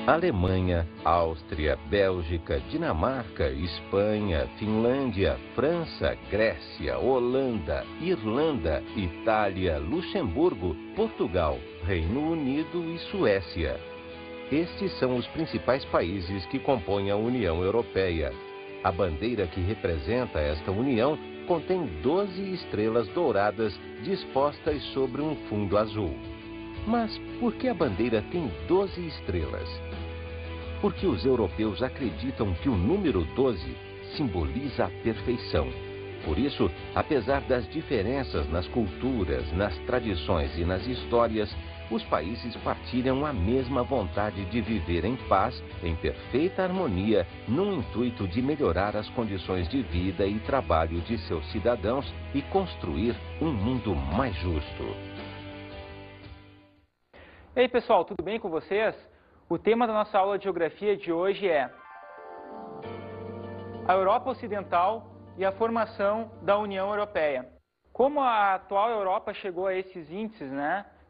Alemanha, Áustria, Bélgica, Dinamarca, Espanha, Finlândia, França, Grécia, Holanda, Irlanda, Itália, Luxemburgo, Portugal, Reino Unido e Suécia. Estes são os principais países que compõem a União Europeia. A bandeira que representa esta união contém 12 estrelas douradas dispostas sobre um fundo azul. Mas por que a bandeira tem 12 estrelas? Porque os europeus acreditam que o número 12 simboliza a perfeição. Por isso, apesar das diferenças nas culturas, nas tradições e nas histórias, os países partilham a mesma vontade de viver em paz, em perfeita harmonia, num intuito de melhorar as condições de vida e trabalho de seus cidadãos e construir um mundo mais justo. E aí, pessoal, tudo bem com vocês? O tema da nossa aula de geografia de hoje é a Europa Ocidental e a formação da União Europeia. Como a atual Europa chegou a esses índices,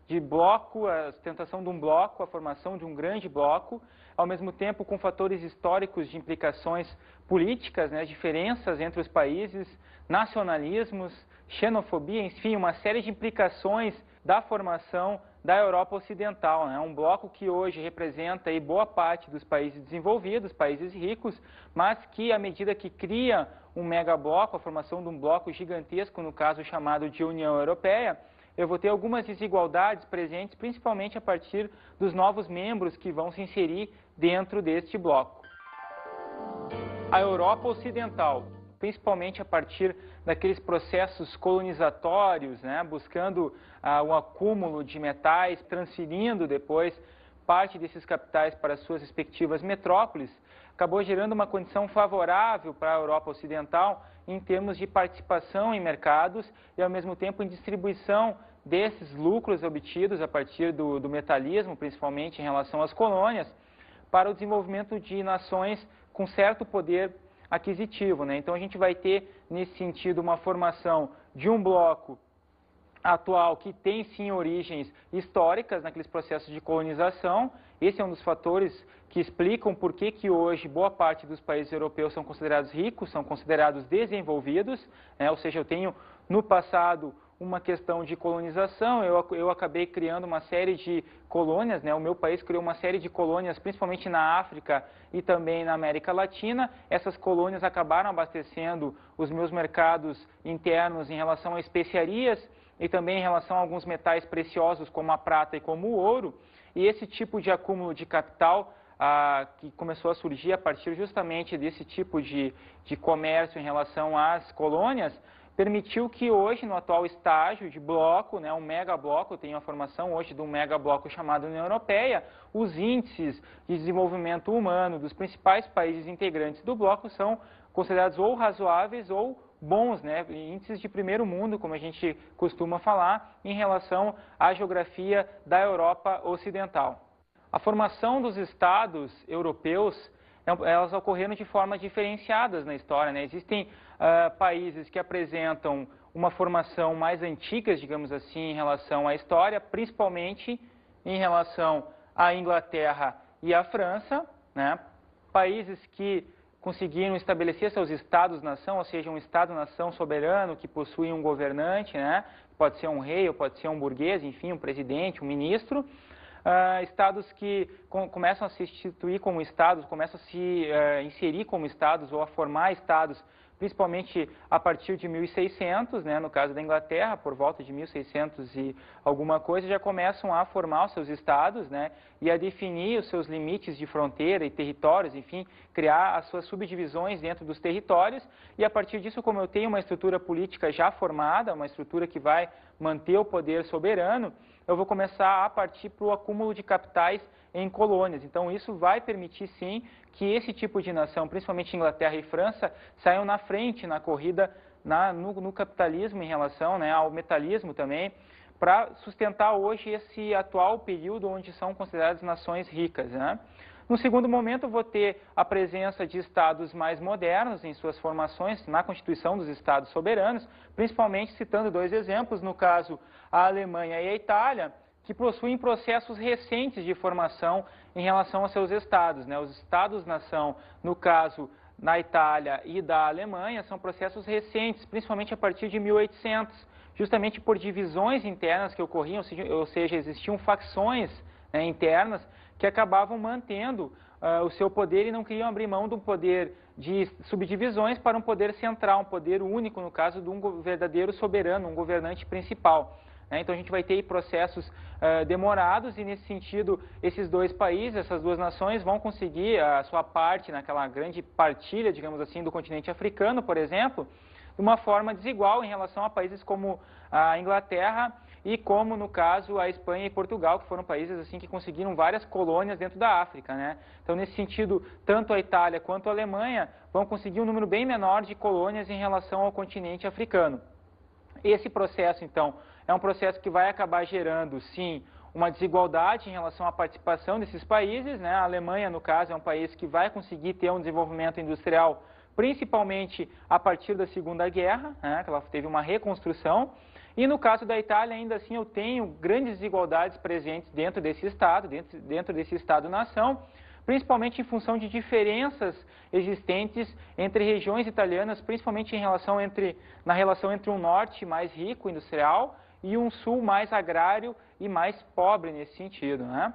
de bloco, a sustentação de um bloco, a formação de um grande bloco, ao mesmo tempo com fatores históricos de implicações políticas, diferenças entre os países, nacionalismos, xenofobia, enfim, uma série de implicações da formação da Europa Ocidental, um bloco que hoje representa aí boa parte dos países desenvolvidos, países ricos, mas que à medida que cria um megabloco, a formação de um bloco gigantesco, no caso chamado de União Europeia, eu vou ter algumas desigualdades presentes, principalmente a partir dos novos membros que vão se inserir dentro deste bloco. A Europa Ocidental, principalmente a partir daqueles processos colonizatórios, buscando um acúmulo de metais, transferindo depois parte desses capitais para suas respectivas metrópoles, acabou gerando uma condição favorável para a Europa Ocidental em termos de participação em mercados e, ao mesmo tempo, em distribuição desses lucros obtidos a partir do metalismo, principalmente em relação às colônias, para o desenvolvimento de nações com certo poder aquisitivo. Então, a gente vai ter, nesse sentido, uma formação de um bloco atual que tem, sim, origens históricas naqueles processos de colonização. Esse é um dos fatores que explicam por que hoje boa parte dos países europeus são considerados ricos, são considerados desenvolvidos, ou seja, eu tenho no passado uma questão de colonização, eu acabei criando uma série de colônias, o meu país criou uma série de colônias, principalmente na África e também na América Latina. Essas colônias acabaram abastecendo os meus mercados internos em relação a especiarias e também em relação a alguns metais preciosos como a prata e como o ouro. E esse tipo de acúmulo de capital que começou a surgir a partir justamente desse tipo de comércio em relação às colônias, permitiu que hoje, no atual estágio de bloco, um megabloco, eu tenho a formação hoje de um megabloco chamado União Europeia, os índices de desenvolvimento humano dos principais países integrantes do bloco são considerados ou razoáveis ou bons, índices de primeiro mundo, como a gente costuma falar, em relação à geografia da Europa Ocidental. A formação dos estados europeus, elas ocorreram de formas diferenciadas na história. Existem países que apresentam uma formação mais antiga, digamos assim, em relação à história, principalmente em relação à Inglaterra e à França, países que conseguiram estabelecer seus estados-nação, ou seja, um estado-nação soberano que possui um governante, pode ser um rei ou pode ser um burguês, enfim, um presidente, um ministro. Estados que começam a se instituir como estados, começam a se inserir como estados ou a formar estados, principalmente a partir de 1600, no caso da Inglaterra, por volta de 1600 e alguma coisa, já começam a formar os seus estados, e a definir os seus limites de fronteira e territórios, enfim, criar as suas subdivisões dentro dos territórios, e a partir disso, como eu tenho uma estrutura política já formada, uma estrutura que vai manter o poder soberano, eu vou começar a partir para o acúmulo de capitais em colônias. Então, isso vai permitir, sim, que esse tipo de nação, principalmente Inglaterra e França, saiam na frente na corrida no capitalismo em relação ao metalismo também, para sustentar hoje esse atual período onde são consideradas nações ricas. No segundo momento, eu vou ter a presença de estados mais modernos em suas formações, na constituição dos estados soberanos, principalmente citando dois exemplos, no caso, a Alemanha e a Itália, que possuem processos recentes de formação em relação aos seus estados, né? Os estados-nação, no caso na Itália e da Alemanha, são processos recentes, principalmente a partir de 1800, justamente por divisões internas que ocorriam, ou seja, existiam facções, né, internas que acabavam mantendo o seu poder e não queriam abrir mão do poder de subdivisões para um poder central, um poder único, no caso de um verdadeiro soberano, um governante principal. Então a gente vai ter processos demorados e, nesse sentido, esses dois países, essas duas nações vão conseguir a sua parte naquela grande partilha, digamos assim, do continente africano, por exemplo, de uma forma desigual em relação a países como a Inglaterra e como, no caso, a Espanha e Portugal, que foram países assim que conseguiram várias colônias dentro da África, né? Então, nesse sentido, tanto a Itália quanto a Alemanha vão conseguir um número bem menor de colônias em relação ao continente africano. Esse processo, então, é um processo que vai acabar gerando, sim, uma desigualdade em relação à participação desses países, né? A Alemanha, no caso, é um país que vai conseguir ter um desenvolvimento industrial, principalmente a partir da Segunda Guerra, né? Que ela teve uma reconstrução. E no caso da Itália, ainda assim, eu tenho grandes desigualdades presentes dentro desse Estado, dentro desse Estado-nação, principalmente em função de diferenças existentes entre regiões italianas, principalmente na relação entre um norte mais rico, industrial, e um sul mais agrário e mais pobre nesse sentido, né?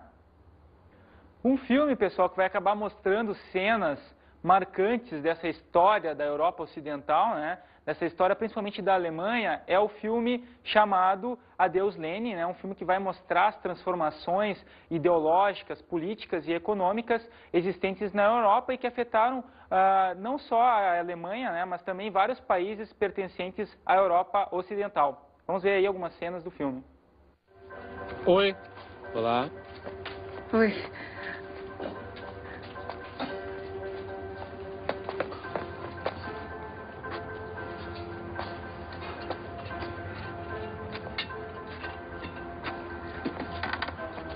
Um filme, pessoal, que vai acabar mostrando cenas marcantes dessa história da Europa Ocidental, né? Dessa história principalmente da Alemanha, é o filme chamado Adeus Lenin, né? Um filme que vai mostrar as transformações ideológicas, políticas e econômicas existentes na Europa e que afetaram não só a Alemanha, né? Mas também vários países pertencentes à Europa Ocidental. Vamos ver aí algumas cenas do filme. Oi. Olá. Oi.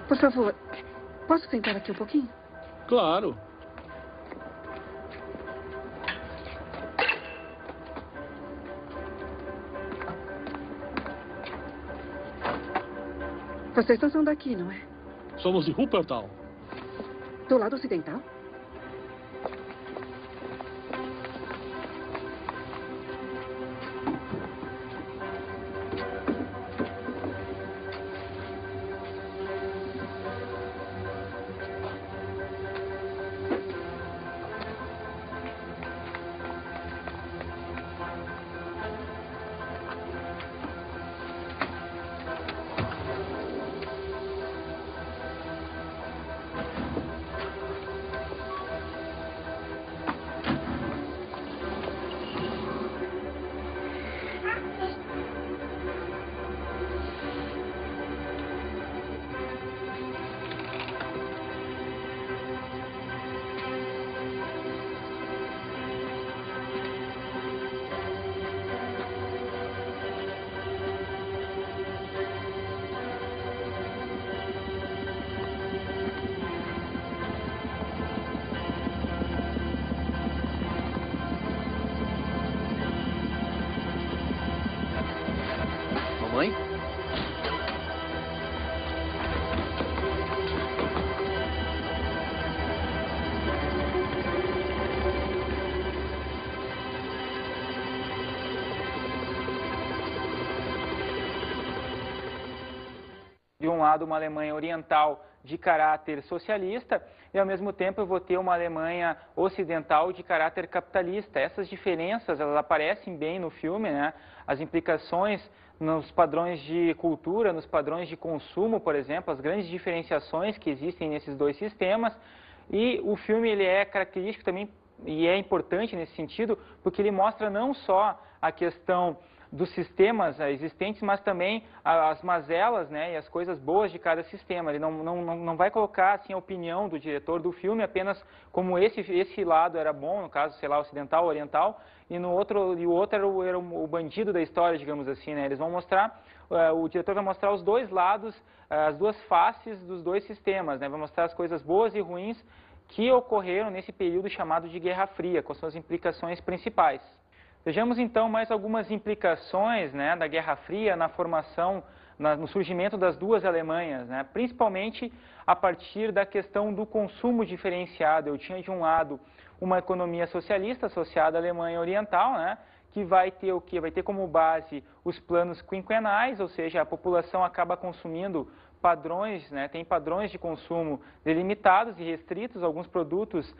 Por favor, posso sentar aqui um pouquinho? Claro. Vocês não são daqui, não é? Somos de Wuppertal. Do lado ocidental? Mamãe? De um lado, uma Alemanha oriental de caráter socialista e, ao mesmo tempo, eu vou ter uma Alemanha ocidental de caráter capitalista. Essas diferenças, elas aparecem bem no filme, né? As implicações nos padrões de cultura, nos padrões de consumo, por exemplo, as grandes diferenciações que existem nesses dois sistemas. E o filme ele é característico também e é importante nesse sentido, porque ele mostra não só a questão dos sistemas existentes, mas também as mazelas, né, e as coisas boas de cada sistema. Ele não vai colocar assim, a opinião do diretor do filme apenas como esse lado era bom, no caso, sei lá, ocidental, oriental, e o outro era o bandido da história, digamos assim, né? Eles vão mostrar, o diretor vai mostrar os dois lados, as duas faces dos dois sistemas, né? Vai mostrar as coisas boas e ruins que ocorreram nesse período chamado de Guerra Fria, com suas implicações principais. Vejamos então mais algumas implicações, né, da Guerra Fria na formação no surgimento das duas Alemanhas, né? Principalmente a partir da questão do consumo diferenciado. Eu tinha, de um lado, uma economia socialista associada à Alemanha Oriental, né? Que vai ter o quê? Vai ter como base os planos quinquenais, ou seja, a população acaba consumindo padrões, né, tem padrões de consumo delimitados e restritos. Alguns produtos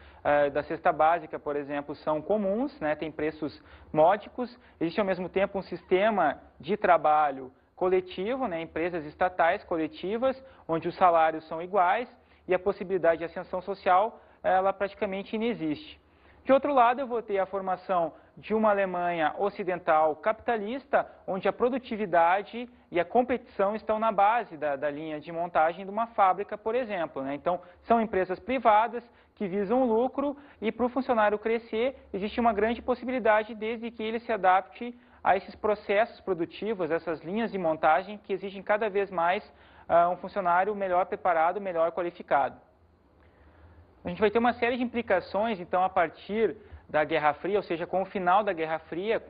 da cesta básica, por exemplo, são comuns, né, tem preços módicos. Existe, ao mesmo tempo, um sistema de trabalho coletivo, né, empresas estatais coletivas, onde os salários são iguais e a possibilidade de ascensão social, ela praticamente inexiste. De outro lado, eu vou ter a formação de uma Alemanha ocidental capitalista, onde a produtividade e a competição estão na base da linha de montagem de uma fábrica, por exemplo, né? Então, são empresas privadas que visam lucro e, para o funcionário crescer, existe uma grande possibilidade desde que ele se adapte a esses processos produtivos, essas linhas de montagem que exigem cada vez mais um funcionário melhor preparado, melhor qualificado. A gente vai ter uma série de implicações, então, a partir da Guerra Fria, ou seja, com o final da Guerra Fria,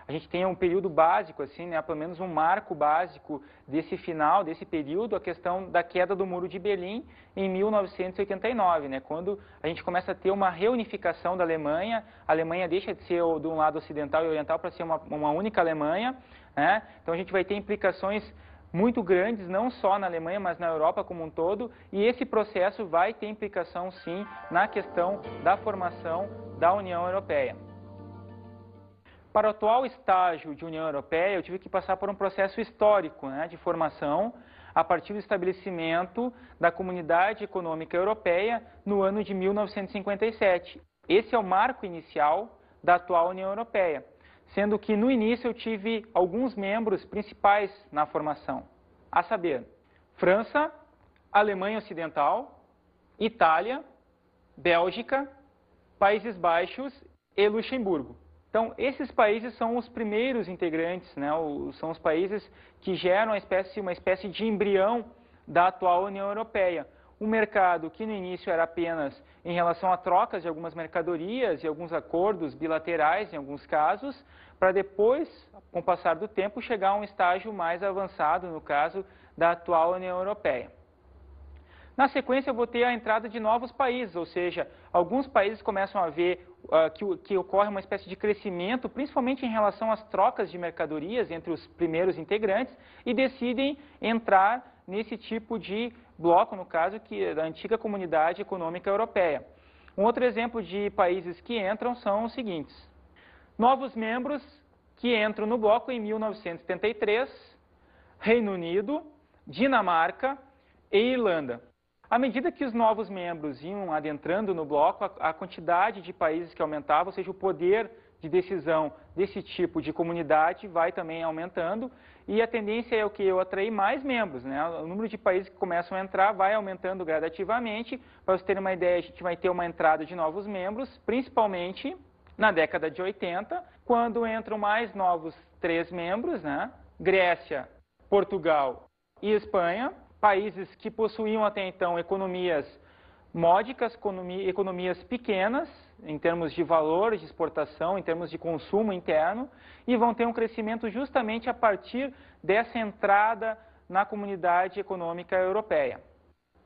a gente tem um período básico, assim, né, pelo menos um marco básico desse final, desse período, a questão da queda do Muro de Berlim em 1989, né, quando a gente começa a ter uma reunificação da Alemanha. A Alemanha deixa de ser de um lado ocidental e oriental para ser uma única Alemanha, né? Então a gente vai ter implicações muito grandes, não só na Alemanha, mas na Europa como um todo, e esse processo vai ter implicação, sim, na questão da formação da União Europeia. Para o atual estágio de União Europeia, eu tive que passar por um processo histórico, né, de formação, a partir do estabelecimento da Comunidade Econômica Europeia no ano de 1957. Esse é o marco inicial da atual União Europeia, sendo que no início eu tive alguns membros principais na formação, a saber, França, Alemanha Ocidental, Itália, Bélgica, Países Baixos e Luxemburgo. Então, esses países são os primeiros integrantes, né? São os países que geram uma espécie de embrião da atual União Europeia. Um mercado que no início era apenas em relação a trocas de algumas mercadorias e alguns acordos bilaterais, em alguns casos, para depois, com o passar do tempo, chegar a um estágio mais avançado, no caso da atual União Europeia. Na sequência, eu vou ter a entrada de novos países, ou seja, alguns países começam a ver que ocorre uma espécie de crescimento, principalmente em relação às trocas de mercadorias entre os primeiros integrantes, e decidem entrar nesse tipo de bloco, no caso, que é da antiga Comunidade Econômica Europeia. Um outro exemplo de países que entram são os seguintes: novos membros que entram no bloco em 1973, Reino Unido, Dinamarca e Irlanda. À medida que os novos membros iam adentrando no bloco, a quantidade de países que aumentava, ou seja, o poder de decisão desse tipo de comunidade vai também aumentando, e a tendência é o que? Eu atrair mais membros, né? O número de países que começam a entrar vai aumentando gradativamente. Para vocês terem uma ideia, a gente vai ter uma entrada de novos membros, principalmente na década de 80, quando entram mais novos 3 membros, né? Grécia, Portugal e Espanha, países que possuíam até então economias módicas, economias pequenas, em termos de valor de exportação, em termos de consumo interno, e vão ter um crescimento justamente a partir dessa entrada na Comunidade Econômica Europeia.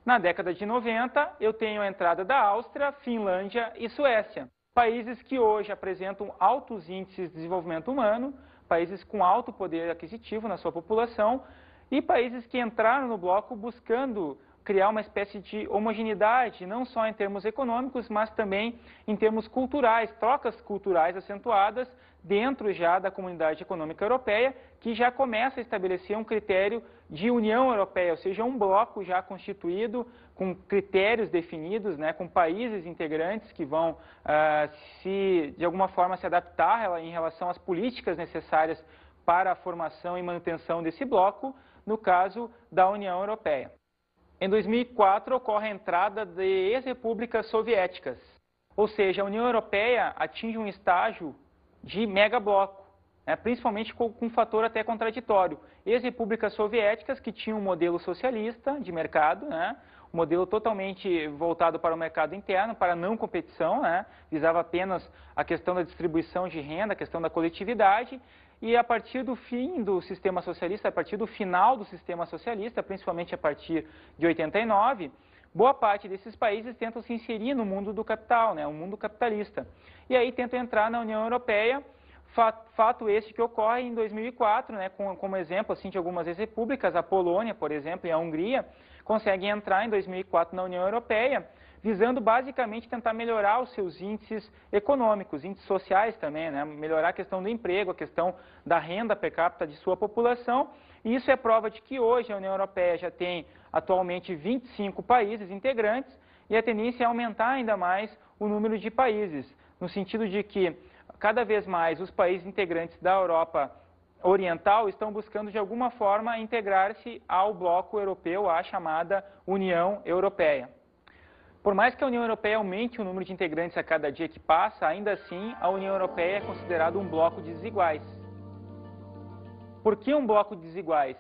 Na década de 90, eu tenho a entrada da Áustria, Finlândia e Suécia, países que hoje apresentam altos índices de desenvolvimento humano, países com alto poder aquisitivo na sua população, e países que entraram no bloco buscando criar uma espécie de homogeneidade, não só em termos econômicos, mas também em termos culturais, trocas culturais acentuadas dentro já da Comunidade Econômica Europeia, que já começa a estabelecer um critério de União Europeia, ou seja, um bloco já constituído, com critérios definidos, né, com países integrantes que vão, de alguma forma, se adaptar em relação às políticas necessárias para a formação e manutenção desse bloco, no caso da União Europeia. Em 2004, ocorre a entrada de ex-repúblicas soviéticas, ou seja, a União Europeia atinge um estágio de megabloco, né, principalmente com um fator até contraditório. Ex-repúblicas soviéticas que tinham um modelo socialista de mercado, né, um modelo totalmente voltado para o mercado interno, para a não competição, né, visava apenas a questão da distribuição de renda, a questão da coletividade, e a partir do fim do sistema socialista, a partir do final do sistema socialista, principalmente a partir de 89, boa parte desses países tentam se inserir no mundo do capital, né, o mundo capitalista. E aí tentam entrar na União Europeia, fato esse que ocorre em 2004, né, como exemplo assim, de algumas repúblicas, a Polônia, por exemplo, e a Hungria, conseguem entrar em 2004 na União Europeia, visando basicamente tentar melhorar os seus índices econômicos, índices sociais também, né? Melhorar a questão do emprego, a questão da renda per capita de sua população. E isso é prova de que hoje a União Europeia já tem atualmente 25 países integrantes e a tendência é aumentar ainda mais o número de países, no sentido de que cada vez mais os países integrantes da Europa Oriental estão buscando de alguma forma integrar-se ao bloco europeu, à chamada União Europeia. Por mais que a União Europeia aumente o número de integrantes a cada dia que passa, ainda assim a União Europeia é considerada um bloco de desiguais. Por que um bloco de desiguais?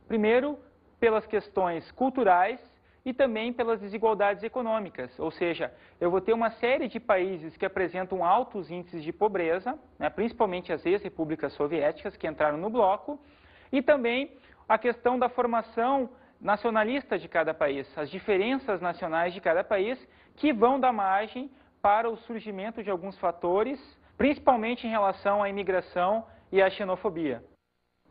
Primeiro, pelas questões culturais e também pelas desigualdades econômicas, ou seja, eu vou ter uma série de países que apresentam altos índices de pobreza, né, principalmente as ex-repúblicas soviéticas que entraram no bloco, e também a questão da formação nacionalista de cada país, as diferenças nacionais de cada país, que vão dar margem para o surgimento de alguns fatores, principalmente em relação à imigração e à xenofobia.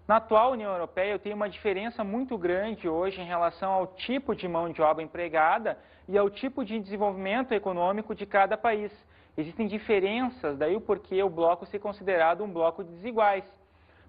Na atual União Europeia, eu tenho uma diferença muito grande hoje em relação ao tipo de mão de obra empregada e ao tipo de desenvolvimento econômico de cada país. Existem diferenças, daí o porquê o bloco ser considerado um bloco de desiguais.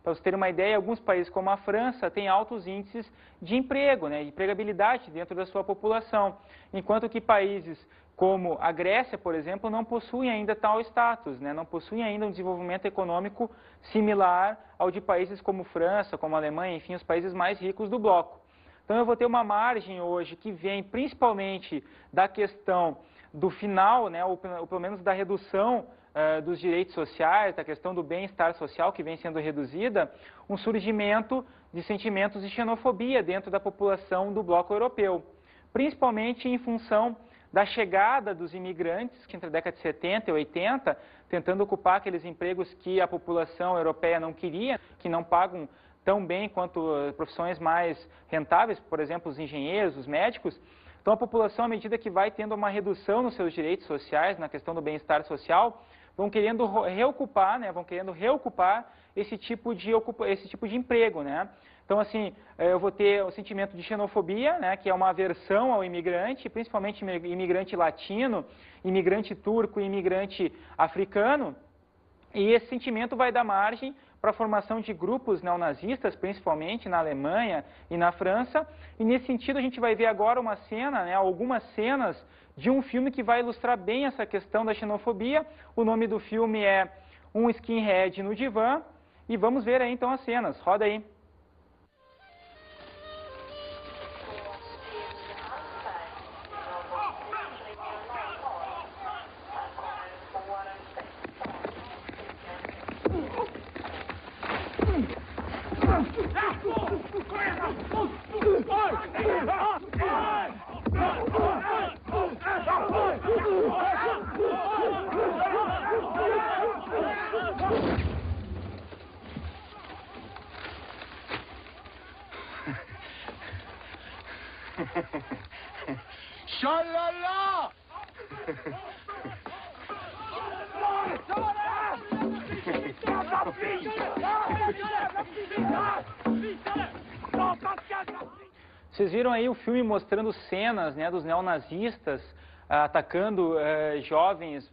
Para você ter uma ideia, alguns países como a França têm altos índices de emprego, né, de empregabilidade dentro da sua população, enquanto que países como a Grécia, por exemplo, não possuem ainda tal status, né, não possuem ainda um desenvolvimento econômico similar ao de países como França, como a Alemanha, enfim, os países mais ricos do bloco. Então eu vou ter uma margem hoje que vem principalmente da questão do final, né, ou pelo menos da redução dos direitos sociais, da questão do bem-estar social que vem sendo reduzida, um surgimento de sentimentos de xenofobia dentro da população do bloco europeu, principalmente em função da chegada dos imigrantes, que entre a década de 70 e 80, tentando ocupar aqueles empregos que a população europeia não queria, que não pagam tão bem quanto profissões mais rentáveis, por exemplo, os engenheiros, os médicos. Então a população, à medida que vai tendo uma redução nos seus direitos sociais, na questão do bem-estar social, vão querendo reocupar, né, esse tipo de emprego, né? Então, assim, eu vou ter o sentimento de xenofobia, né, que é uma aversão ao imigrante, principalmente imigrante latino, imigrante turco e imigrante africano, e esse sentimento vai dar margem para a formação de grupos neonazistas, principalmente na Alemanha e na França, e nesse sentido a gente vai ver agora uma cena, né, algumas cenas de um filme que vai ilustrar bem essa questão da xenofobia. O nome do filme é Um Skinhead no Divã, e vamos ver aí então as cenas. Roda aí. Schalala! Vocês viram aí o filme mostrando cenas, né, dos neonazistas atacando jovens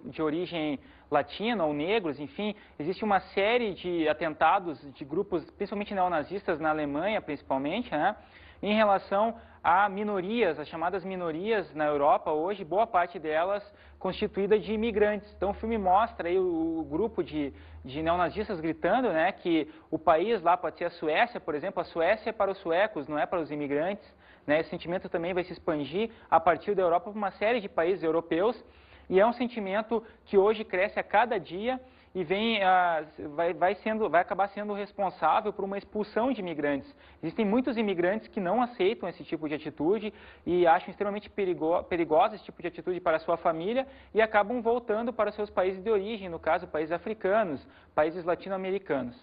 de origem latina ou negros, enfim. Existe uma série de atentados de grupos, principalmente neonazistas na Alemanha, principalmente, né, em relação a minorias, as chamadas minorias na Europa hoje, boa parte delas constituída de imigrantes. Então o filme mostra aí o grupo de neonazistas gritando, né, que o país lá pode ser a Suécia, por exemplo, a Suécia é para os suecos, não é para os imigrantes, né. Esse sentimento também vai se expandir a partir da Europa para uma série de países europeus, e é um sentimento que hoje cresce a cada dia e vai acabar sendo responsável por uma expulsão de imigrantes. Existem muitos imigrantes que não aceitam esse tipo de atitude e acham extremamente perigosa esse tipo de atitude para a sua família e acabam voltando para os seus países de origem, no caso, países africanos, países latino-americanos.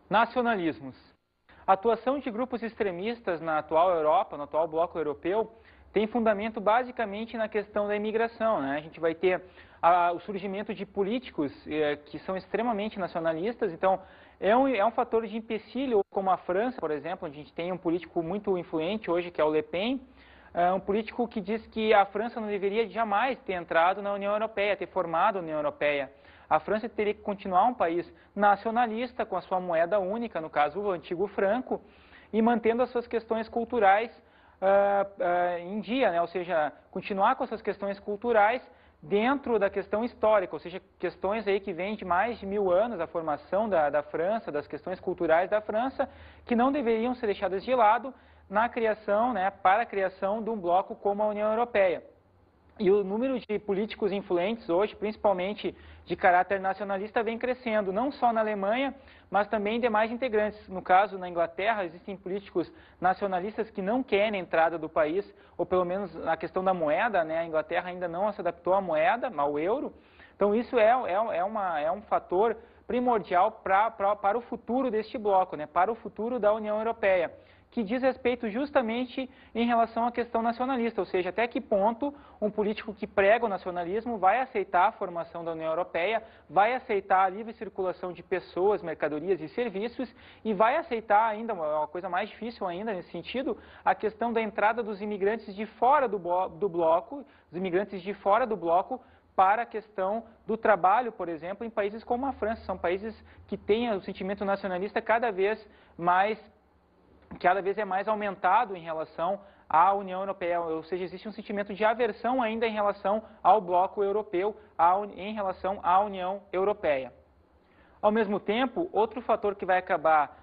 Nacionalismos. A atuação de grupos extremistas na atual Europa, no atual bloco europeu, tem fundamento basicamente na questão da imigração, né? A gente vai ter o surgimento de políticos que são extremamente nacionalistas, então é um fator de empecilho, como a França, por exemplo, onde a gente tem um político muito influente hoje, que é o Le Pen, um político que diz que a França não deveria jamais ter entrado na União Europeia, ter formado a União Europeia. A França teria que continuar um país nacionalista, com a sua moeda única, no caso o antigo franco, e mantendo as suas questões culturais em dia, né? Ou seja, continuar com essas questões culturais dentro da questão histórica, ou seja, questões aí que vêm de mais de 1000 anos, a formação da França, das questões culturais da França, que não deveriam ser deixadas de lado na criação, né, para a criação de um bloco como a União Europeia. E o número de políticos influentes hoje, principalmente de caráter nacionalista, vem crescendo, não só na Alemanha, mas também em demais integrantes. No caso, na Inglaterra, existem políticos nacionalistas que não querem a entrada do país, ou pelo menos na questão da moeda, né? A Inglaterra ainda não se adaptou à moeda, ao euro. Então isso é um fator primordial para o futuro deste bloco, né? Para o futuro da União Europeia, que diz respeito justamente em relação à questão nacionalista, ou seja, até que ponto um político que prega o nacionalismo vai aceitar a formação da União Europeia, vai aceitar a livre circulação de pessoas, mercadorias e serviços, e vai aceitar ainda, uma coisa mais difícil ainda nesse sentido, a questão da entrada dos imigrantes de fora do bloco, os imigrantes de fora do bloco, para a questão do trabalho, por exemplo, em países como a França. São países que têm o sentimento nacionalista cada vez é mais aumentado em relação à União Europeia, ou seja, existe um sentimento de aversão ainda em relação ao bloco europeu, em relação à União Europeia. Ao mesmo tempo, outro fator que vai acabar,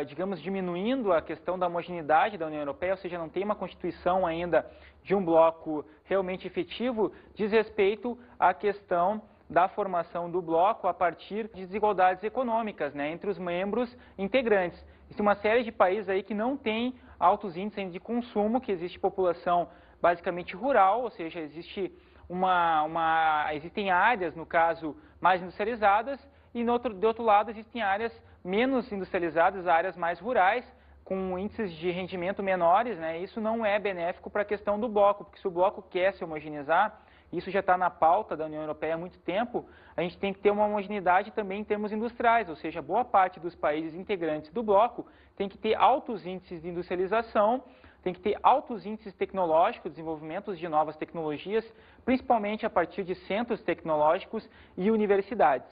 digamos, diminuindo a questão da homogeneidade da União Europeia, ou seja, não tem uma constituição ainda de um bloco realmente efetivo, diz respeito à questão da formação do bloco a partir de desigualdades econômicas, né, entre os membros integrantes. Existe uma série de países aí que não tem altos índices de consumo, que existe população basicamente rural, ou seja, existem áreas, no caso, mais industrializadas, e de outro lado existem áreas menos industrializadas, áreas mais rurais, com índices de rendimento menores, né? Isso não é benéfico para a questão do bloco, porque se o bloco quer se homogeneizar, isso já está na pauta da União Europeia há muito tempo, a gente tem que ter uma homogeneidade também em termos industriais, ou seja, boa parte dos países integrantes do bloco tem que ter altos índices de industrialização, tem que ter altos índices tecnológicos, desenvolvimentos de novas tecnologias, principalmente a partir de centros tecnológicos e universidades.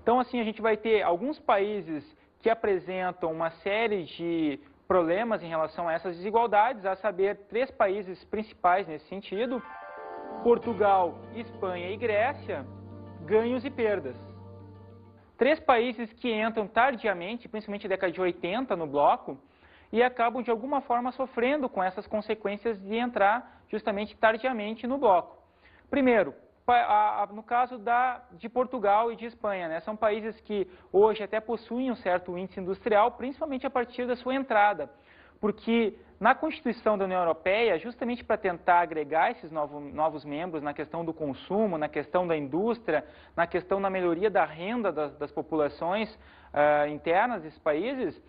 Então, assim, a gente vai ter alguns países que apresentam uma série de problemas em relação a essas desigualdades, a saber, 3 países principais nesse sentido: Portugal, Espanha e Grécia, ganhos e perdas. 3 países que entram tardiamente, principalmente na década de 80 no bloco, e acabam de alguma forma sofrendo com essas consequências de entrar justamente tardiamente no bloco. Primeiro, no caso de Portugal e de Espanha, né? São países que hoje até possuem um certo índice industrial, principalmente a partir da sua entrada, porque na Constituição da União Europeia, justamente para tentar agregar esses novos membros na questão do consumo, na questão da indústria, na questão da melhoria da renda das populações internas desses países,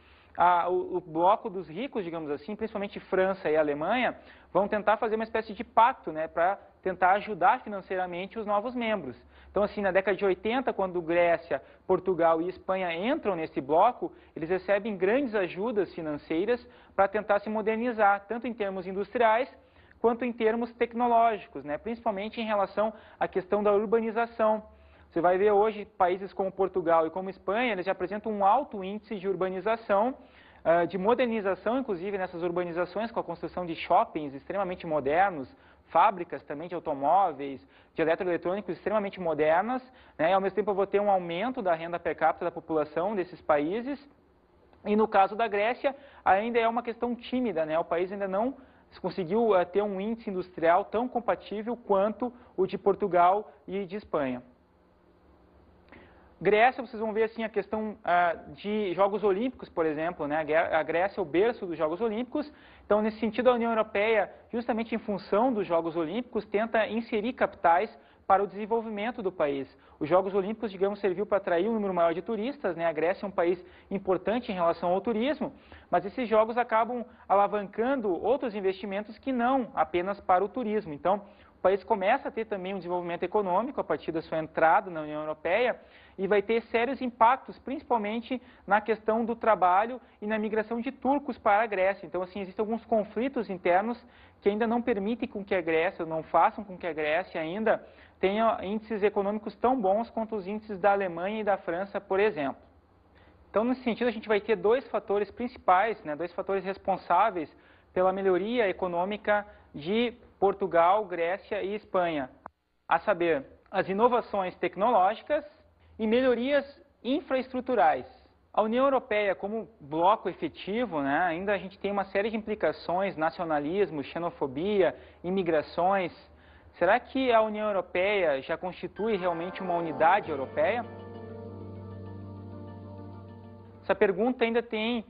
o bloco dos ricos, digamos assim, principalmente França e Alemanha, vão tentar fazer uma espécie de pacto, né, para tentar ajudar financeiramente os novos membros. Então, assim, na década de 80, quando Grécia, Portugal e Espanha entram nesse bloco, eles recebem grandes ajudas financeiras para tentar se modernizar, tanto em termos industriais quanto em termos tecnológicos, né, principalmente em relação à questão da urbanização. Você vai ver hoje países como Portugal e como Espanha, eles já apresentam um alto índice de urbanização, de modernização, inclusive nessas urbanizações, com a construção de shoppings extremamente modernos, fábricas também de automóveis, de eletroeletrônicos extremamente modernas, né? E ao mesmo tempo eu vou ter um aumento da renda per capita da população desses países. E no caso da Grécia, ainda é uma questão tímida, né? O país ainda não conseguiu ter um índice industrial tão compatível quanto o de Portugal e de Espanha. Grécia, vocês vão ver assim a questão de Jogos Olímpicos, por exemplo, né? A Grécia é o berço dos Jogos Olímpicos. Então, nesse sentido, a União Europeia, justamente em função dos Jogos Olímpicos, tenta inserir capitais para o desenvolvimento do país. Os Jogos Olímpicos, digamos, serviu para atrair um número maior de turistas, né? A Grécia é um país importante em relação ao turismo, mas esses jogos acabam alavancando outros investimentos que não apenas para o turismo. Então, o país começa a ter também um desenvolvimento econômico a partir da sua entrada na União Europeia e vai ter sérios impactos, principalmente na questão do trabalho e na migração de turcos para a Grécia. Então, assim, existem alguns conflitos internos que ainda não permitem com que a Grécia, não façam com que a Grécia ainda tenha índices econômicos tão bons quanto os índices da Alemanha e da França, por exemplo. Então, nesse sentido, a gente vai ter dois fatores principais, né, dois fatores responsáveis pela melhoria econômica de Portugal, Grécia e Espanha, a saber, as inovações tecnológicas e melhorias infraestruturais. A União Europeia, como bloco efetivo, né, ainda a gente tem uma série de implicações, nacionalismo, xenofobia, imigrações. Será que a União Europeia já constitui realmente uma unidade europeia? Essa pergunta ainda tem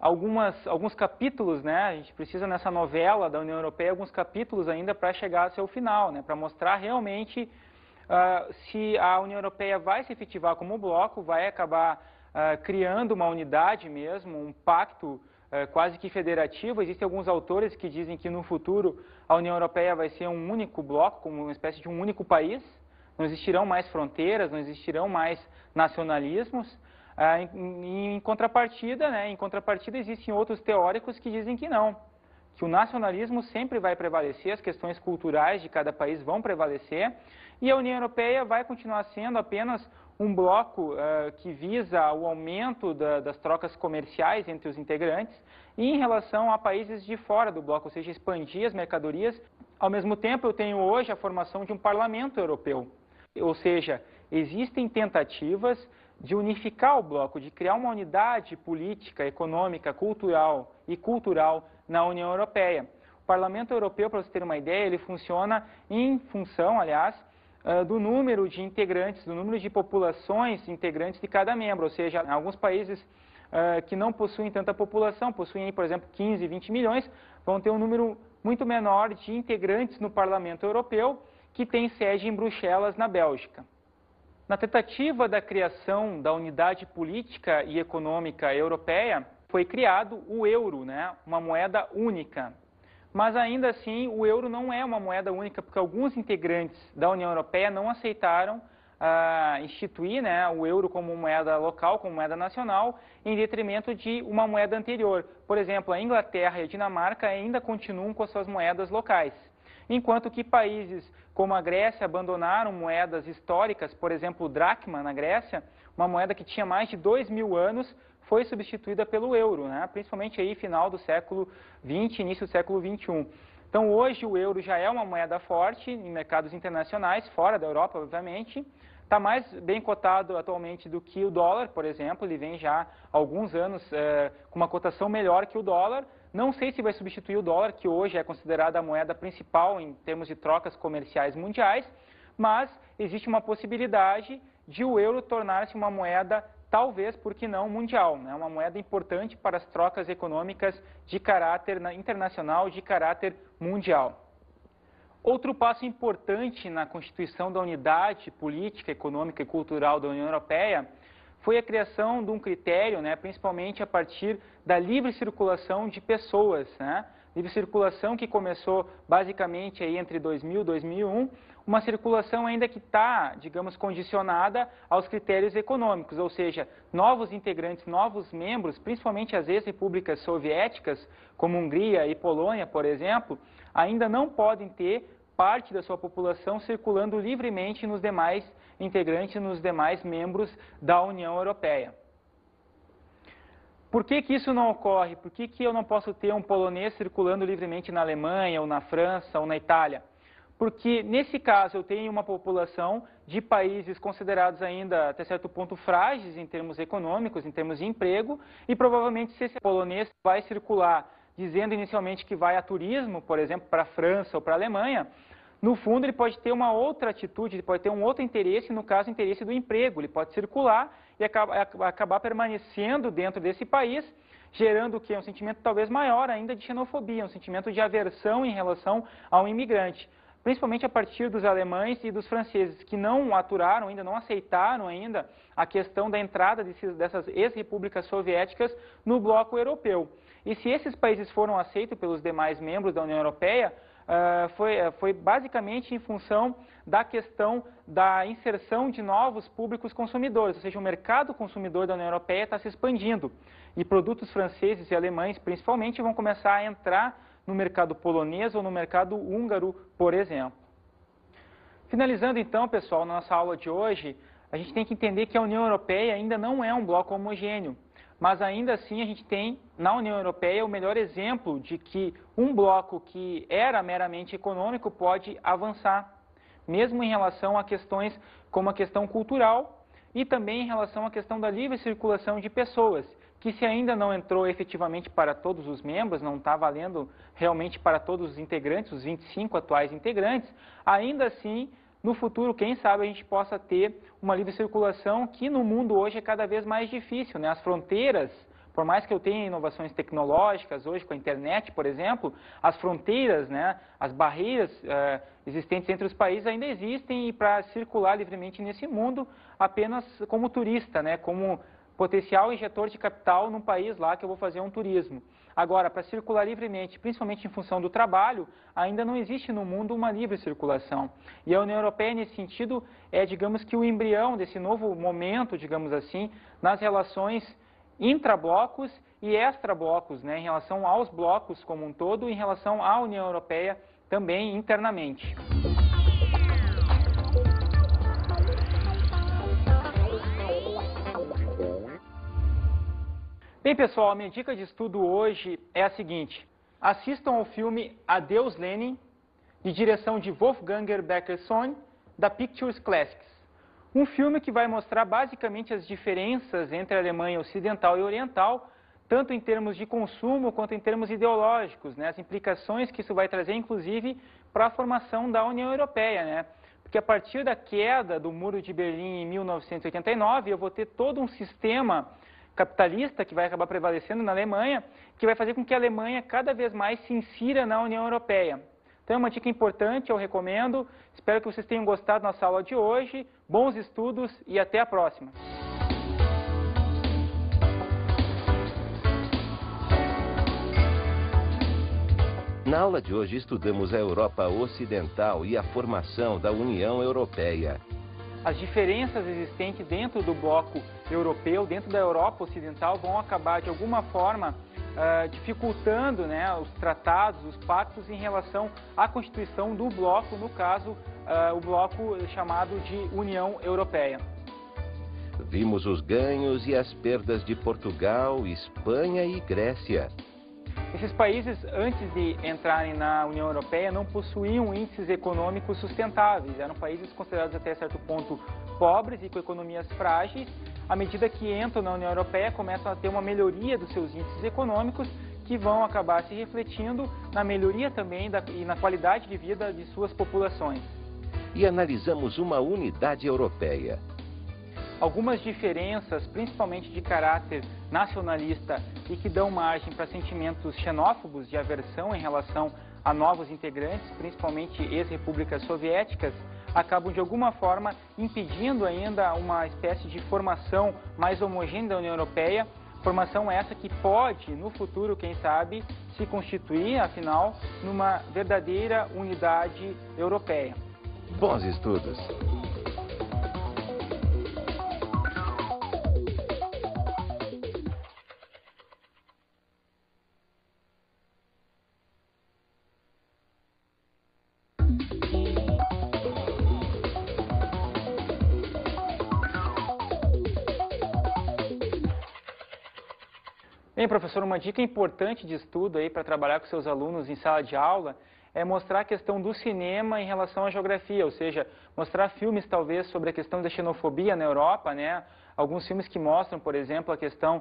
alguns capítulos, né? A gente precisa nessa novela da União Europeia alguns capítulos ainda para chegar ao seu final, né? Para mostrar realmente se a União Europeia vai se efetivar como bloco, vai acabar criando uma unidade mesmo, um pacto quase que federativo. Existem alguns autores que dizem que no futuro a União Europeia vai ser um único bloco, como uma espécie de um único país, não existirão mais fronteiras, não existirão mais nacionalismos. Em contrapartida, né, existem outros teóricos que dizem que não, que o nacionalismo sempre vai prevalecer, as questões culturais de cada país vão prevalecer, e a União Europeia vai continuar sendo apenas um bloco que visa o aumento das trocas comerciais entre os integrantes e em relação a países de fora do bloco, ou seja, expandir as mercadorias. Ao mesmo tempo, eu tenho hoje a formação de um parlamento europeu, ou seja, existem tentativas de unificar o bloco, de criar uma unidade política, econômica, cultural na União Europeia. O Parlamento Europeu, para você ter uma ideia, ele funciona em função, aliás, do número de integrantes, do número de populações integrantes de cada membro, ou seja, em alguns países que não possuem tanta população, possuem, por exemplo, 15, 20 milhões, vão ter um número muito menor de integrantes no Parlamento Europeu, que tem sede em Bruxelas, na Bélgica. Na tentativa da criação da unidade política e econômica europeia, foi criado o euro, né, uma moeda única. Mas ainda assim, o euro não é uma moeda única, porque alguns integrantes da União Europeia não aceitaram instituir, né, o euro como moeda local, como moeda nacional, em detrimento de uma moeda anterior. Por exemplo, a Inglaterra e a Dinamarca ainda continuam com as suas moedas locais. Enquanto que países como a Grécia abandonaram moedas históricas, por exemplo, o dracma na Grécia, uma moeda que tinha mais de 2.000 anos, foi substituída pelo euro, né? Principalmente aí final do século XX, início do século XXI. Então hoje o euro já é uma moeda forte em mercados internacionais, fora da Europa, obviamente. Está mais bem cotado atualmente do que o dólar, por exemplo, ele vem já há alguns anos com uma cotação melhor que o dólar. Não sei se vai substituir o dólar, que hoje é considerada a moeda principal em termos de trocas comerciais mundiais, mas existe uma possibilidade de o euro tornar-se uma moeda, talvez, por que não, mundial, né? Uma moeda importante para as trocas econômicas de caráter internacional, de caráter mundial. Outro passo importante na constituição da unidade política, econômica e cultural da União Europeia foi a criação de um critério, né, principalmente a partir da livre circulação de pessoas, né? Livre circulação que começou basicamente aí entre 2000 e 2001, uma circulação ainda que está, digamos, condicionada aos critérios econômicos, ou seja, novos integrantes, novos membros, principalmente as ex-repúblicas soviéticas, como Hungria e Polônia, por exemplo, ainda não podem ter parte da sua população circulando livremente nos demais integrantes, nos demais membros da União Europeia. Por que isso não ocorre? Por que eu não posso ter um polonês circulando livremente na Alemanha, ou na França, ou na Itália? Porque, nesse caso, eu tenho uma população de países considerados ainda, até certo ponto, frágeis em termos econômicos, em termos de emprego, e provavelmente se esse polonês vai circular dizendo inicialmente que vai a turismo, por exemplo, para a França ou para a Alemanha, no fundo ele pode ter uma outra atitude, ele pode ter um outro interesse, no caso, o interesse do emprego. Ele pode circular e acabar permanecendo dentro desse país, gerando o quê? Um sentimento talvez maior ainda de xenofobia, um sentimento de aversão em relação a um imigrante. principalmente a partir dos alemães e dos franceses, que não aturaram ainda, não aceitaram ainda a questão da entrada dessas ex-repúblicas soviéticas no bloco europeu. E se esses países foram aceitos pelos demais membros da União Europeia, foi basicamente em função da questão da inserção de novos públicos consumidores, ou seja, o mercado consumidor da União Europeia está se expandindo e produtos franceses e alemães, principalmente, vão começar a entrar no mercado polonês ou no mercado húngaro, por exemplo. Finalizando então, pessoal, nossa aula de hoje, a gente tem que entender que a União Europeia ainda não é um bloco homogêneo, mas ainda assim a gente tem na União Europeia o melhor exemplo de que um bloco que era meramente econômico pode avançar, mesmo em relação a questões como a questão cultural e também em relação à questão da livre circulação de pessoas, que se ainda não entrou efetivamente para todos os membros, não está valendo realmente para todos os integrantes, os 25 atuais integrantes, ainda assim, no futuro, quem sabe a gente possa ter uma livre circulação que no mundo hoje é cada vez mais difícil, né? As fronteiras, por mais que eu tenha inovações tecnológicas hoje com a internet, por exemplo, as fronteiras, né, as barreiras existentes entre os países ainda existem e para circular livremente nesse mundo apenas como turista, né, como potencial injetor de capital num país lá que eu vou fazer um turismo. Agora, para circular livremente, principalmente em função do trabalho, ainda não existe no mundo uma livre circulação. E a União Europeia, nesse sentido, é, digamos que o embrião desse novo momento, digamos assim, nas relações intrablocos e extrablocos, né, em relação aos blocos como um todo e em relação à União Europeia também internamente. Bem, pessoal, a minha dica de estudo hoje é a seguinte. Assistam ao filme Adeus Lenin, de direção de Wolfganger Becker-Sohn, da Pictures Classics. Um filme que vai mostrar basicamente as diferenças entre a Alemanha ocidental e oriental, tanto em termos de consumo quanto em termos ideológicos, né? As implicações que isso vai trazer, inclusive, para a formação da União Europeia, né? Porque a partir da queda do Muro de Berlim em 1989, eu vou ter todo um sistema capitalista que vai acabar prevalecendo na Alemanha, que vai fazer com que a Alemanha cada vez mais se insira na União Europeia. Então é uma dica importante, eu recomendo. Espero que vocês tenham gostado da nossa aula de hoje. Bons estudos e até a próxima. Na aula de hoje estudamos a Europa Ocidental e a formação da União Europeia. As diferenças existentes dentro do bloco europeu, dentro da Europa Ocidental, vão acabar de alguma forma dificultando, né, os tratados, os pactos em relação à constituição do bloco, no caso, o bloco chamado de União Europeia. Vimos os ganhos e as perdas de Portugal, Espanha e Grécia. Esses países, antes de entrarem na União Europeia, não possuíam índices econômicos sustentáveis. Eram países considerados até certo ponto pobres e com economias frágeis. À medida que entram na União Europeia, começam a ter uma melhoria dos seus índices econômicos, que vão acabar se refletindo na melhoria também e na qualidade de vida de suas populações. E analisamos uma unidade europeia. Algumas diferenças, principalmente de caráter nacionalista e que dão margem para sentimentos xenófobos de aversão em relação a novos integrantes, principalmente ex-repúblicas soviéticas, acabam de alguma forma impedindo ainda uma espécie de formação mais homogênea da União Europeia, formação essa que pode, no futuro, quem sabe, se constituir, afinal, numa verdadeira unidade europeia. Bons estudos! Bem, professor, uma dica importante de estudo aí para trabalhar com seus alunos em sala de aula é mostrar a questão do cinema em relação à geografia, ou seja, mostrar filmes talvez sobre a questão da xenofobia na Europa, né? Alguns filmes que mostram, por exemplo, a questão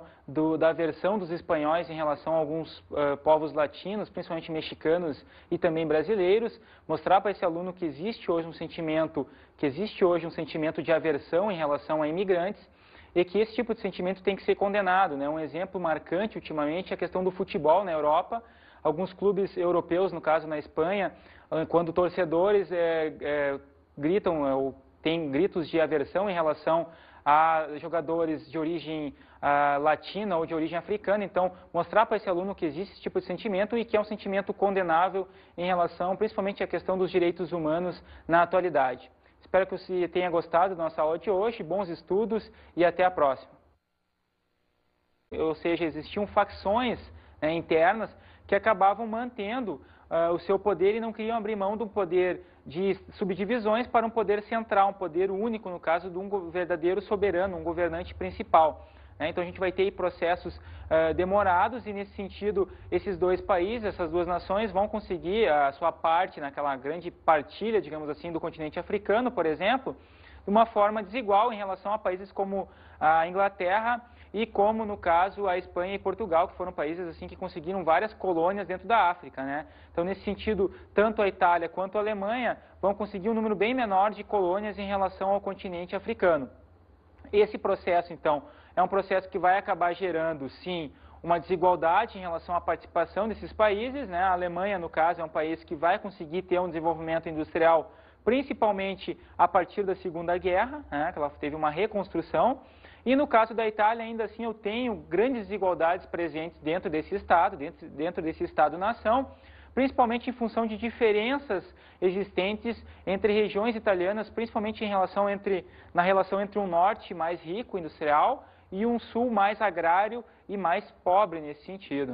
da aversão dos espanhóis em relação a alguns povos latinos, principalmente mexicanos e também brasileiros, mostrar para esse aluno que existe hoje um sentimento de aversão em relação a imigrantes, e que esse tipo de sentimento tem que ser condenado, né? Um exemplo marcante ultimamente é a questão do futebol na Europa. alguns clubes europeus, no caso na Espanha, quando torcedores gritam ou têm gritos de aversão em relação a jogadores de origem latina ou de origem africana. Então, mostrar para esse aluno que existe esse tipo de sentimento e que é um sentimento condenável em relação, principalmente, à questão dos direitos humanos na atualidade. Espero que você tenha gostado da nossa aula de hoje, bons estudos e até a próxima. Ou seja, existiam facções internas que acabavam mantendo o seu poder e não queriam abrir mão do poder de subdivisões para um poder central, um poder único, no caso de um verdadeiro soberano, um governante principal. Então a gente vai ter processos demorados e, nesse sentido, esses dois países, essas duas nações vão conseguir a sua parte naquela grande partilha, digamos assim, do continente africano, por exemplo, de uma forma desigual em relação a países como a Inglaterra e como, no caso, a Espanha e Portugal, que foram países assim que conseguiram várias colônias dentro da África, Então, nesse sentido, tanto a Itália quanto a Alemanha vão conseguir um número bem menor de colônias em relação ao continente africano. Esse processo, então, é um processo que vai acabar gerando, sim, uma desigualdade em relação à participação desses países, A Alemanha, no caso, é um país que vai conseguir ter um desenvolvimento industrial, principalmente a partir da Segunda Guerra, que ela teve uma reconstrução. E no caso da Itália, ainda assim, eu tenho grandes desigualdades presentes dentro desse Estado-nação, principalmente em função de diferenças existentes entre regiões italianas, principalmente na relação entre um norte mais rico, industrial, e um sul mais agrário e mais pobre nesse sentido,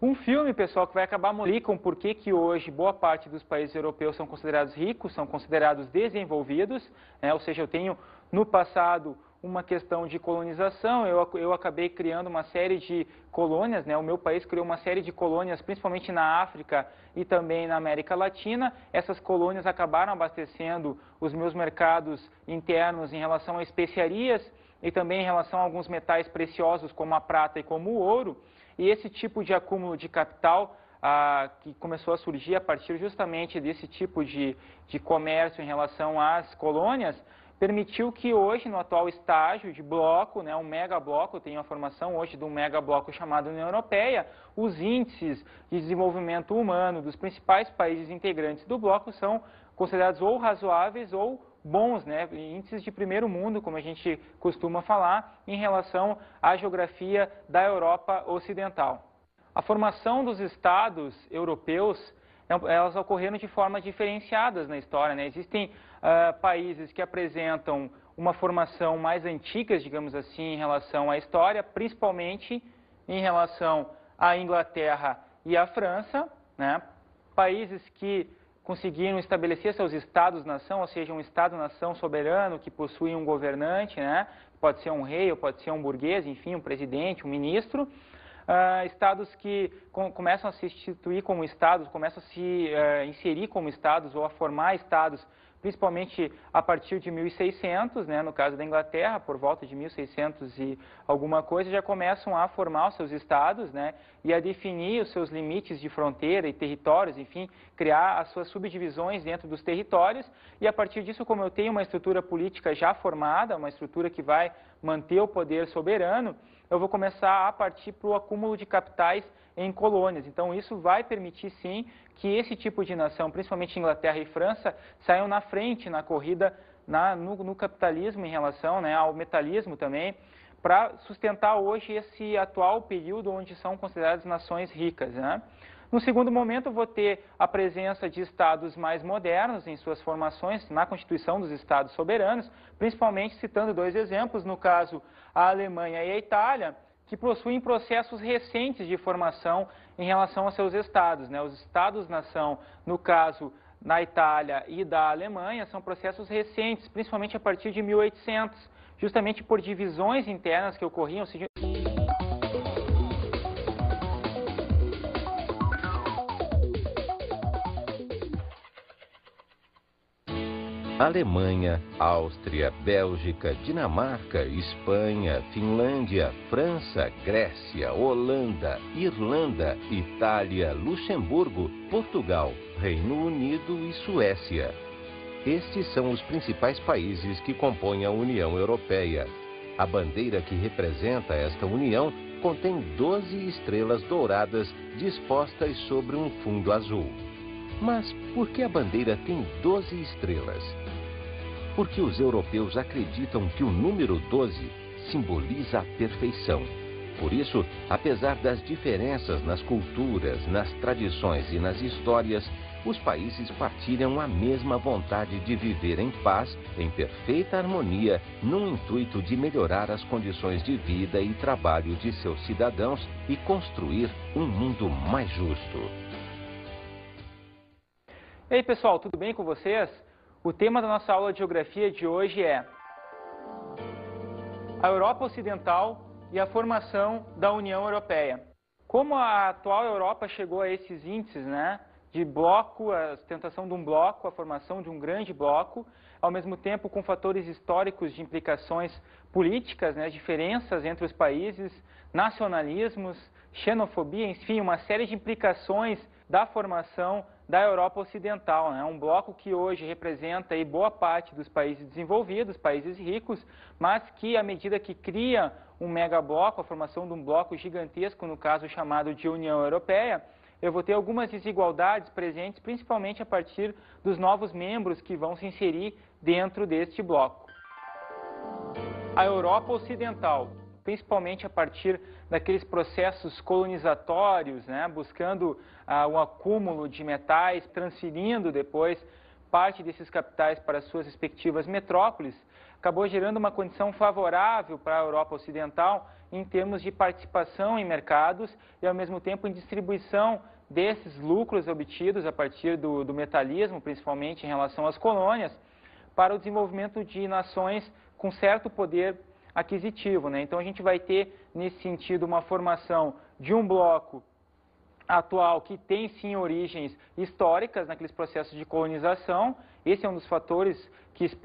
Um filme, pessoal, que vai acabar mostrando por que hoje boa parte dos países europeus são considerados ricos, são considerados desenvolvidos, Ou seja, eu tenho no passado uma questão de colonização, eu acabei criando uma série de colônias, O meu país criou uma série de colônias, principalmente na África e também na América Latina. Essas colônias acabaram abastecendo os meus mercados internos em relação a especiarias e também em relação a alguns metais preciosos como a prata e como o ouro. E esse tipo de acúmulo de capital que começou a surgir a partir justamente desse tipo de comércio em relação às colônias, permitiu que hoje, no atual estágio de bloco, um megabloco, eu tenho a formação hoje de um megabloco chamado União Europeia, os índices de desenvolvimento humano dos principais países integrantes do bloco são considerados ou razoáveis ou bons, índices de primeiro mundo, como a gente costuma falar, em relação à geografia da Europa Ocidental. A formação dos estados europeus, elas ocorreram de forma diferenciadas na história, Existem países que apresentam uma formação mais antiga, digamos assim, em relação à história, principalmente em relação à Inglaterra e à França, Países que conseguiram estabelecer seus estados-nação, ou seja, um estado-nação soberano que possui um governante, Pode ser um rei ou pode ser um burguês, enfim, um presidente, um ministro. Estados que começam a se instituir como estados, começam a se inserir como estados ou a formar estados, principalmente a partir de 1600, no caso da Inglaterra, por volta de 1600 e alguma coisa, já começam a formar os seus estados, e a definir os seus limites de fronteira e territórios, enfim, criar as suas subdivisões dentro dos territórios, e a partir disso, como eu tenho uma estrutura política já formada, uma estrutura que vai manter o poder soberano, eu vou começar a partir para o acúmulo de capitais em colônias. Então, isso vai permitir, sim, que esse tipo de nação, principalmente Inglaterra e França, saiam na frente na corrida no capitalismo em relação ao metalismo também, para sustentar hoje esse atual período onde são consideradas nações ricas. No segundo momento, eu vou ter a presença de estados mais modernos em suas formações, na constituição dos estados soberanos, principalmente citando dois exemplos, no caso, a Alemanha e a Itália, que possuem processos recentes de formação em relação aos seus estados. Os estados-nação, no caso, na Itália e da Alemanha, são processos recentes, principalmente a partir de 1800, justamente por divisões internas que ocorriam, ou seja, Alemanha, Áustria, Bélgica, Dinamarca, Espanha, Finlândia, França, Grécia, Holanda, Irlanda, Itália, Luxemburgo, Portugal, Reino Unido e Suécia. Estes são os principais países que compõem a União Europeia. A bandeira que representa esta união contém 12 estrelas douradas dispostas sobre um fundo azul. Mas por que a bandeira tem 12 estrelas? Porque os europeus acreditam que o número 12 simboliza a perfeição. Por isso, apesar das diferenças nas culturas, nas tradições e nas histórias, os países partilham a mesma vontade de viver em paz, em perfeita harmonia, num intuito de melhorar as condições de vida e trabalho de seus cidadãos e construir um mundo mais justo. E aí, pessoal, tudo bem com vocês? O tema da nossa aula de geografia de hoje é a Europa Ocidental e a formação da União Europeia. Como a atual Europa chegou a esses índices, né? De bloco, a sustentação de um bloco, a formação de um grande bloco, ao mesmo tempo com fatores históricos de implicações políticas, né, diferenças entre os países, nacionalismos, xenofobia, enfim, uma série de implicações da formação da Europa Ocidental, né, um bloco que hoje representa aí boa parte dos países desenvolvidos, países ricos, mas que à medida que cria um megabloco, a formação de um bloco gigantesco, no caso chamado de União Europeia, eu vou ter algumas desigualdades presentes, principalmente a partir dos novos membros que vão se inserir dentro deste bloco. A Europa Ocidental, principalmente a partir daqueles processos colonizatórios, né, buscando um acúmulo de metais, transferindo depois parte desses capitais para suas respectivas metrópoles, acabou gerando uma condição favorável para a Europa Ocidental em termos de participação em mercados e, ao mesmo tempo, em distribuição desses lucros obtidos a partir do metalismo, principalmente em relação às colônias, para o desenvolvimento de nações com certo poder aquisitivo, né? Então, a gente vai ter, nesse sentido, uma formação de um bloco atual que tem, sim, origens históricas naqueles processos de colonização. Esse é um dos fatores que explica